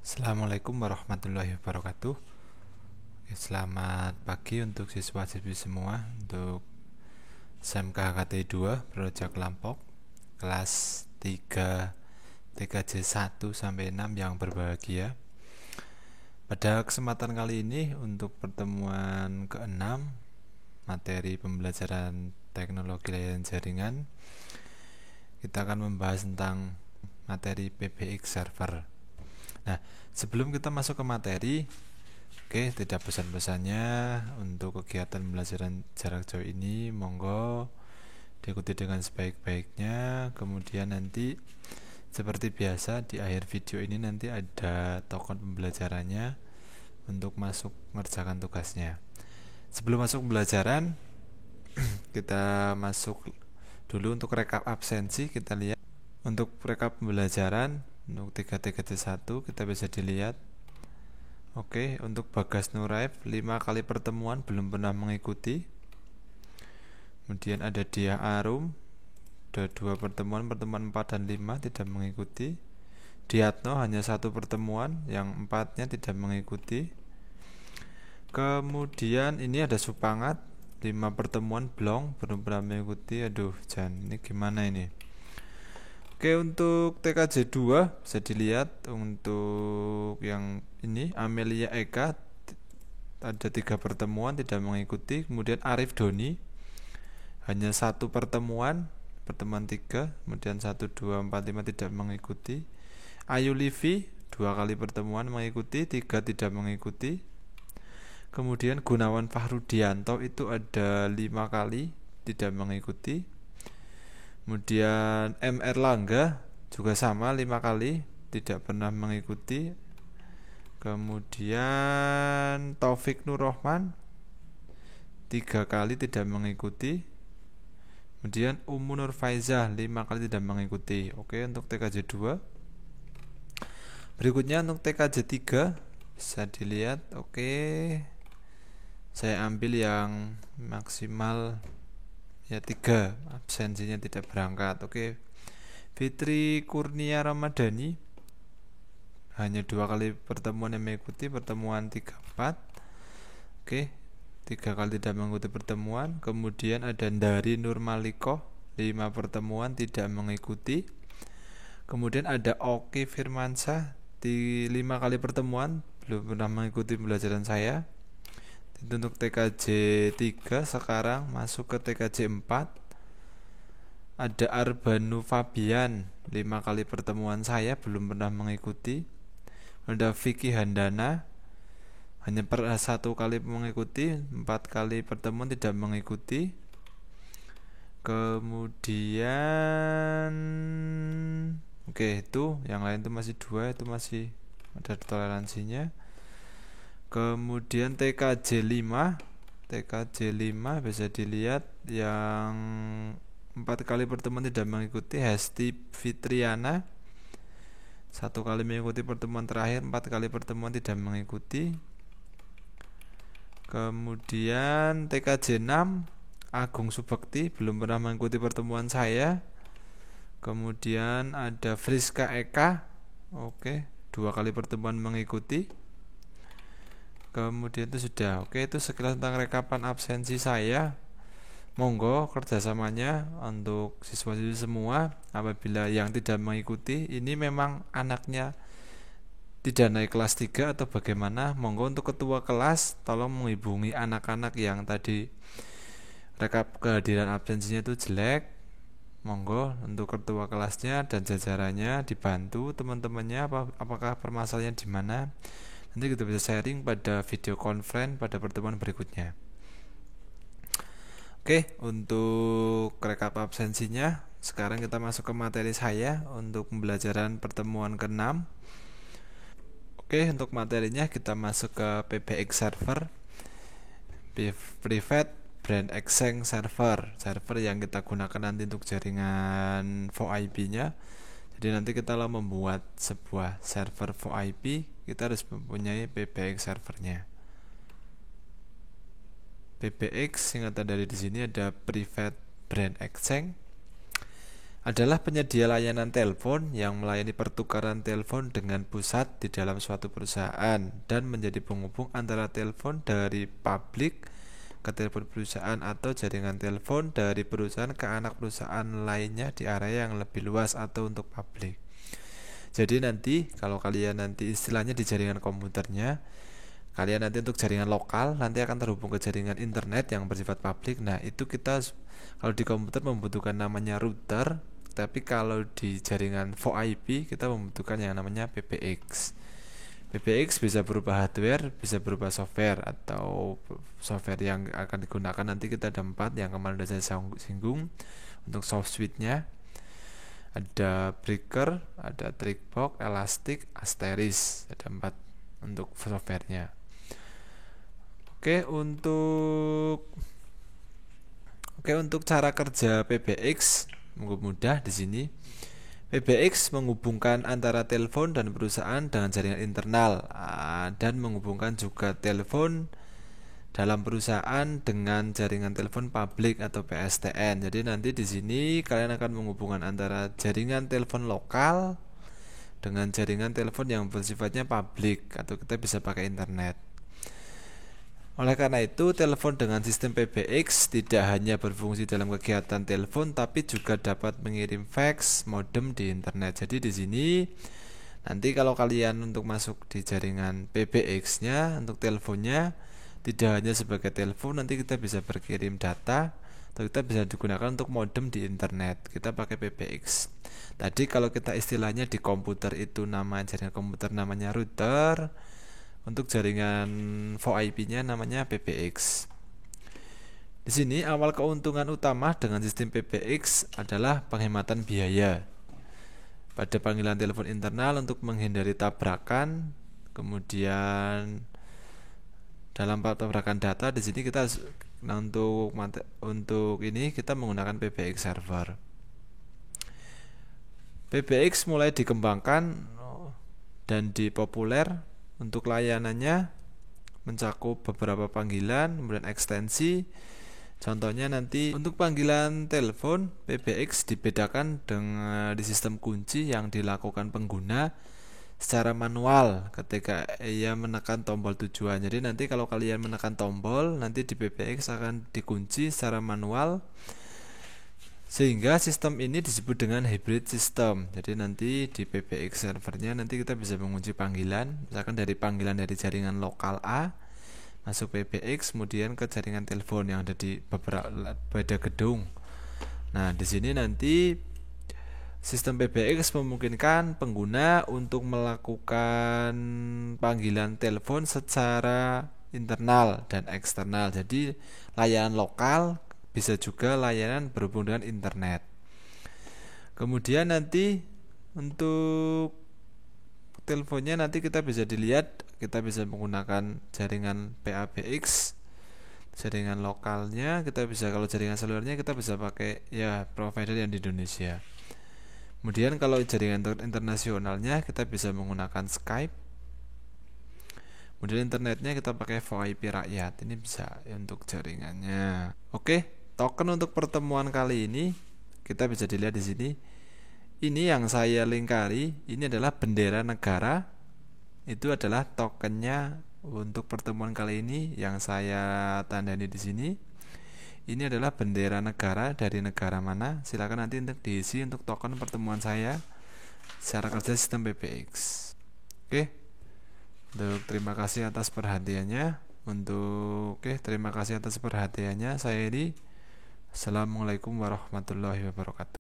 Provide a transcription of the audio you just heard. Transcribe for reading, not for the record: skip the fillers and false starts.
Assalamualaikum warahmatullahi wabarakatuh. Selamat pagi untuk siswa-siswi semua untuk SMK HKT 2 Proyek Kelompok kelas 3 TKJ 1 sampai 6 yang berbahagia. Pada kesempatan kali ini untuk pertemuan ke-6 materi pembelajaran teknologi layanan jaringan, kita akan membahas tentang materi PBX server. Nah, sebelum kita masuk ke materi, tidak pesan-pesannya untuk kegiatan pembelajaran jarak jauh ini monggo diikuti dengan sebaik-baiknya. Kemudian nanti seperti biasa di akhir video ini nanti ada token pembelajarannya untuk masuk mengerjakan tugasnya. Sebelum masuk pembelajaran, kita masuk dulu untuk rekap absensi. Kita lihat untuk rekap pembelajaran untuk 3TKT1 kita bisa dilihat. Oke, untuk Bagas Nuraib 5 kali pertemuan belum pernah mengikuti. Kemudian ada Dia Arum, ada 2 pertemuan 4 dan 5 tidak mengikuti. Diatno hanya 1 pertemuan, yang 4-nya tidak mengikuti. Kemudian ini ada Supangat 5 pertemuan belum pernah mengikuti. Aduh, Jan, ini gimana ini? Oke, untuk TKJ 2 bisa dilihat untuk yang ini Amelia Eka ada 3 pertemuan tidak mengikuti. Kemudian Arif Doni hanya 1 pertemuan 3, kemudian 1, 2, 4, 5 tidak mengikuti. Ayu Livi 2 kali pertemuan mengikuti, 3 tidak mengikuti. Kemudian Gunawan Fahrudianto itu ada 5 kali tidak mengikuti. Kemudian M. Erlangga juga sama 5 kali tidak pernah mengikuti. Kemudian Taufik Nur Rahman 3 kali tidak mengikuti. Kemudian Umu Nur Faizah 5 kali tidak mengikuti. Oke, untuk TKJ 2. Berikutnya untuk TKJ 3 bisa dilihat. Oke, saya ambil yang maksimal ya 3, absensinya tidak berangkat. Oke, Fitri Kurnia Ramadhani hanya 2 kali pertemuan yang mengikuti, pertemuan 3, 4. Oke, 3 kali tidak mengikuti pertemuan. Kemudian ada Ndari Nur Malikoh 5 pertemuan tidak mengikuti. Kemudian ada Oki Firmansyah 5 kali pertemuan belum pernah mengikuti pembelajaran saya. Itu untuk TKJ 3. Sekarang masuk ke TKJ 4. Ada Arbanu Fabian 5 kali pertemuan saya belum pernah mengikuti. Ada Vicky Handana hanya 1 kali mengikuti, 4 kali pertemuan tidak mengikuti. Kemudian itu yang lain itu masih 2, itu masih ada toleransinya. Kemudian TKJ 5 bisa dilihat yang 4 kali pertemuan tidak mengikuti. Hesti Fitriana 1 kali mengikuti pertemuan terakhir, 4 kali pertemuan tidak mengikuti. Kemudian TKJ 6 Agung Subakti belum pernah mengikuti pertemuan saya. Kemudian ada Friska Eka, 2 kali pertemuan mengikuti. Kemudian itu sudah. Itu sekilas tentang rekapan absensi saya. Monggo kerjasamanya untuk siswa-siswi semua. Apabila yang tidak mengikuti, ini memang anaknya tidak naik kelas 3 atau bagaimana, monggo untuk ketua kelas tolong menghubungi anak-anak yang tadi rekap kehadiran absensinya itu jelek. Monggo untuk ketua kelasnya dan jajarannya dibantu teman-temannya apakah permasalahannya di mana. Nanti kita bisa sharing pada video conference pada pertemuan berikutnya. Untuk rekap absensinya, sekarang kita masuk ke materi saya untuk pembelajaran pertemuan ke-6. Untuk materinya kita masuk ke PBX server, Private Brand Exchange server yang kita gunakan nanti untuk jaringan VoIP-nya. Jadi nanti kita membuat sebuah server VoIP, kita harus mempunyai PBX servernya. PBX singkatan dari di sini ada Private Brand Exchange. adalah penyedia layanan telepon yang melayani pertukaran telepon dengan pusat di dalam suatu perusahaan dan menjadi penghubung antara telepon dari publik ke telepon perusahaan atau jaringan telepon dari perusahaan ke anak perusahaan lainnya di area yang lebih luas atau untuk publik. Jadi nanti kalau kalian nanti istilahnya di jaringan komputernya, kalian nanti untuk jaringan lokal nanti akan terhubung ke jaringan internet yang bersifat publik. Nah, itu kita kalau di komputer membutuhkan namanya router, tapi kalau di jaringan VoIP kita membutuhkan yang namanya PBX. PBX bisa berupa hardware, bisa berupa software, atau software yang akan digunakan nanti kita ada 4 yang kemarin sudah saya singgung. Untuk soft switch-nya ada breaker, ada trickbox, elastic, asteris, ada 4 untuk softwarenya. Oke, untuk cara kerja PBX mudah di sini. PBX menghubungkan antara telepon dan perusahaan dengan jaringan internal dan menghubungkan juga telepon dalam perusahaan dengan jaringan telepon publik atau PSTN. Jadi nanti di sini kalian akan menghubungkan antara jaringan telepon lokal dengan jaringan telepon yang bersifatnya publik atau kita bisa pakai internet. Oleh karena itu, telepon dengan sistem PBX tidak hanya berfungsi dalam kegiatan telepon, tapi juga dapat mengirim fax, modem di internet. Jadi di sini nanti kalau kalian untuk masuk di jaringan PBX-nya untuk teleponnya tidak hanya sebagai telepon, nanti kita bisa berkirim data atau kita bisa digunakan untuk modem di internet. Kita pakai PBX. Tadi kalau kita istilahnya di komputer itu nama jaringan komputer namanya router. Untuk jaringan VoIP-nya namanya PBX. Di sini awal keuntungan utama dengan sistem PBX adalah penghematan biaya pada panggilan telepon internal untuk menghindari tabrakan. Kemudian dalam tabrakan data di sini kita untuk ini kita menggunakan PBX server. PBX mulai dikembangkan dan dipopuler. Untuk layanannya mencakup beberapa panggilan, kemudian ekstensi. Contohnya nanti untuk panggilan telepon PBX dibedakan dengan di sistem kunci yang dilakukan pengguna secara manual ketika ia menekan tombol tujuan. Jadi nanti kalau kalian menekan tombol, nanti di PBX akan dikunci secara manual. Sehingga sistem ini disebut dengan hybrid system. Jadi nanti di PBX servernya nanti kita bisa mengunci panggilan, misalkan dari panggilan dari jaringan lokal A masuk PBX, kemudian ke jaringan telepon yang ada di beda gedung. Nah, di sini nanti sistem PBX memungkinkan pengguna untuk melakukan panggilan telepon secara internal dan eksternal. Jadi layanan lokal bisa juga layanan berhubung dengan internet. Kemudian nanti untuk teleponnya nanti kita bisa dilihat, kita bisa menggunakan jaringan PABX, jaringan lokalnya kita bisa, kalau jaringan selulernya kita bisa pakai ya provider yang di Indonesia. Kemudian kalau jaringan internasionalnya kita bisa menggunakan Skype. Kemudian internetnya kita pakai VoIP rakyat. Ini bisa ya, untuk jaringannya. Oke. Token untuk pertemuan kali ini kita bisa dilihat di sini. Ini yang saya lingkari, ini adalah bendera negara. Itu adalah tokennya untuk pertemuan kali ini yang saya tandani di sini. Ini adalah bendera negara dari negara mana. Silakan nanti untuk diisi untuk token pertemuan saya secara kerja sistem PBX. Oke. Terima kasih atas perhatiannya. Terima kasih atas perhatiannya. Saya Edi. Assalamualaikum warahmatullahi wabarakatuh.